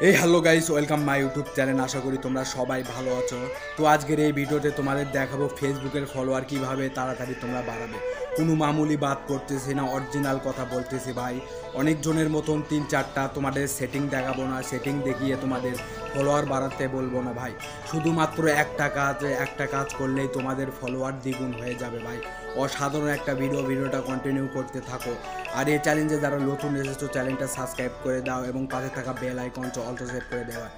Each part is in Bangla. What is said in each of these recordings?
এই hello guys, welcome my YouTube channel. আশা করি তোমরা সবাই ভালো আছো। তো আজকের এই ভিডিওতে তোমাদের দেখাবো ফেসবুকের ফলোয়ার কিভাবে তাড়াতাড়ি তোমরা বাড়াবে। কোনো মামুলি বাদ করতেছি না, অরিজিনাল কথা বলতেছি ভাই। অনেকজনের মতন 3-4টা তোমাদের সেটিং দেখাবো না, সেটিং দেখিয়ে তোমাদের ফলোয়ার বাড়াতে বলবো না ভাই। শুধুমাত্র একটা কাজ করলেই তোমাদের ফলোয়ার দ্বিগুণ হয়ে যাবে ভাই। অসাধারণ একটা ভিডিওটা কন্টিনিউ করতে থাকো। আর এই চ্যালেঞ্জে যারা নতুন এসেছো চ্যানেলটা সাবস্ক্রাইব করে দাও এবং পাশে থাকা বেল আইকন অল্টো সেট করে দেওয়া।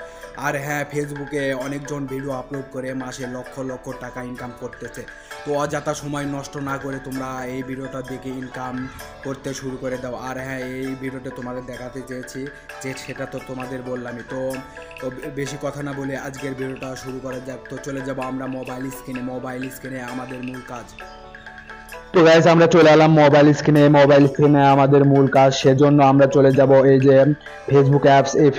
আর হ্যাঁ, ফেসবুকে অনেকজন ভিডিও আপলোড করে মাসে লক্ষ লক্ষ টাকা ইনকাম করতেছে। তো অযথা সময় নষ্ট না করে তোমরা এই ভিডিওটা দেখে ইনকাম করতে শুরু করে দাও। আর হ্যাঁ, এই ভিডিওটা তোমাদের দেখাতে চেয়েছি যে সেটা তো তোমাদের বললামই। তো বেশি কথা না বলে আজকের ভিডিওটা শুরু করা যাক। তো চলে যাবো আমরা মোবাইল স্ক্রিনে আমাদের মূল কাজ। তো গাইস আমরা চলে এলাম মোবাইল স্ক্রিনে আমাদের মূল কাজ। সেজন্য আমরা চলে যাব এই যে ফেসবুক অ্যাপস। এই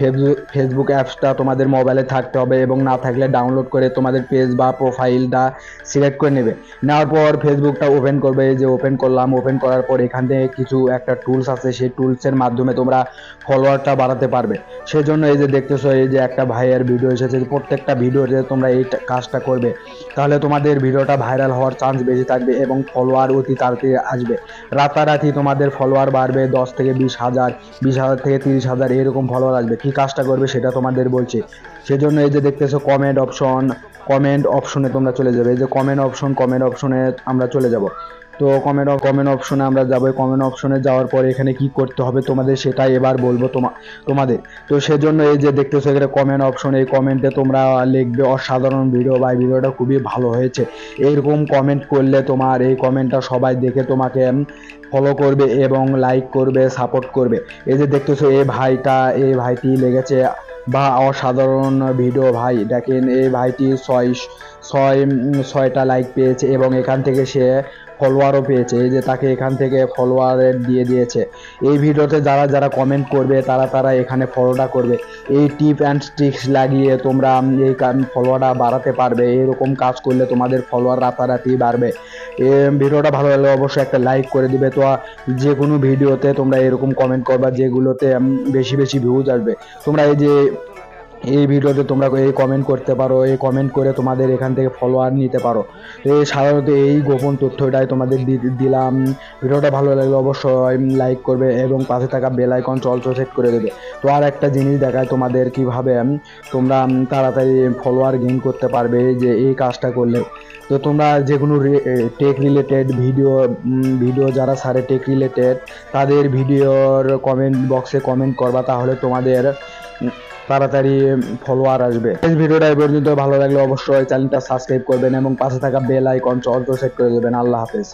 ফেসবুক অ্যাপসটা তোমাদের মোবাইলে থাকতে হবে এবং না থাকলে ডাউনলোড করে তোমাদের পেজ বা প্রোফাইলটা সিলেক্ট করে নেবে। নেওয়ার পর ফেসবুকটা ওপেন করবে। এই যে ওপেন করলাম, ওপেন করার পর এখান থেকে কিছু একটা টুলস আছে, সেই টুলসের মাধ্যমে তোমরা ফলোয়ারটা বাড়াতে পারবে। সেজন্য এই যে দেখতেছো, এই যে একটা ভাইয়ের ভিডিও এসেছে, প্রত্যেকটা ভিডিওতে তোমরা এই কাজটা করবে, তাহলে তোমাদের ভিডিওটা ভাইরাল হওয়ার চান্স বেশি থাকবে এবং ফলোয়ার অতি তাড়াতাড়ি আসবে। রাতারাতি তোমাদের ফলোয়ার বাড়বে 10 থেকে 20,000, 20,000 থেকে 30,000 এরকম ফলোয়ার আসবে। কি কাজটা করবে সেটা তোমাদের বলছি। সেজন্য এই যে দেখতেছো কমেন্ট অপশনে তোমরা চলে যাবে। এই যে কমেন্ট অপশনে আমরা চলে যাব। তো কমেন্ট অপশনে আমরা যাবো। কমেন্ট অপশনে যাওয়ার পরে এখানে কি করতে হবে তোমাদের সেটাই এবার বলবো তোমাদের। তো সেজন্য এই যে দেখতেছো এখানে কমেন্ট অপশন, এই কমেন্টে তোমরা লিখবে অসাধারণ ভিডিও বা ভিডিওটা খুবই ভালো হয়েছে। এইরকম কমেন্ট করলে তোমার এই কমেন্টটা সবাই দেখে তোমাকে ফলো করবে এবং লাইক করবে, সাপোর্ট করবে। এই যে দেখতেছো এই ভাইটি লেগেছে বা অসাধারণ ভিডিও ভাই। দেখেন এই ভাইটি ছয়টা লাইক পেয়েছে এবং এখান থেকে সে ফলোয়ারও পেয়েছে। এই যে তাকে এখান থেকে ফলোয়ার দিয়ে দিয়েছে। এই ভিডিওতে যারা যারা কমেন্ট করবে তারা এখানে ফলোটা করবে। এই টিপ অ্যান্ড ট্রিক্স লাগিয়ে তোমরা এই ফলোয়ারটা বাড়াতে পারবে। এরকম কাজ করলে তোমাদের ফলোয়ার রাতারাতি বাড়বে। ভিডিওটা ভালো লাগলে অবশ্যই একটা লাইক করে দিবে। তো যে কোনো ভিডিওতে তোমরা এরকম কমেন্ট করবা যেগুলোতে বেশি বেশি ভিউজ আসবে। তোমরা এই ভিডিওতে তোমরা এই কমেন্ট করতে পারো, এই কমেন্ট করে তোমাদের এখান থেকে ফলোয়ার নিতে পারো। তো সাধারণত এই গোপন তথ্যটাই তোমাদের দিলাম। ভিডিওটা ভালো লাগলে অবশ্যই লাইক করবে এবং পাশে থাকা বেল আইকন অলসো সেট করে দেবে। তো আর একটা জিনিস দেখায় তোমাদের কিভাবে তোমরা তাড়াতাড়ি ফলোয়ার গেইন করতে পারবে যে এই কাজটা করলে। তো তোমরা যে কোনো টেক রিলেটেড ভিডিও যারা সারে টেক রিলেটেড তাদের ভিডিওর কমেন্ট বক্সে কমেন্ট করবা, তাহলে তোমাদের তাড়াতাড়ি ফলোয়ার আসবে। এই ভিডিওটা এই পর্যন্ত। ভালো লাগলে অবশ্যই চ্যানেলটা সাবস্ক্রাইব করবেন এবং পাশে থাকা বেল আইকন অল সেট করে দেবেন। আল্লাহ হাফেজ।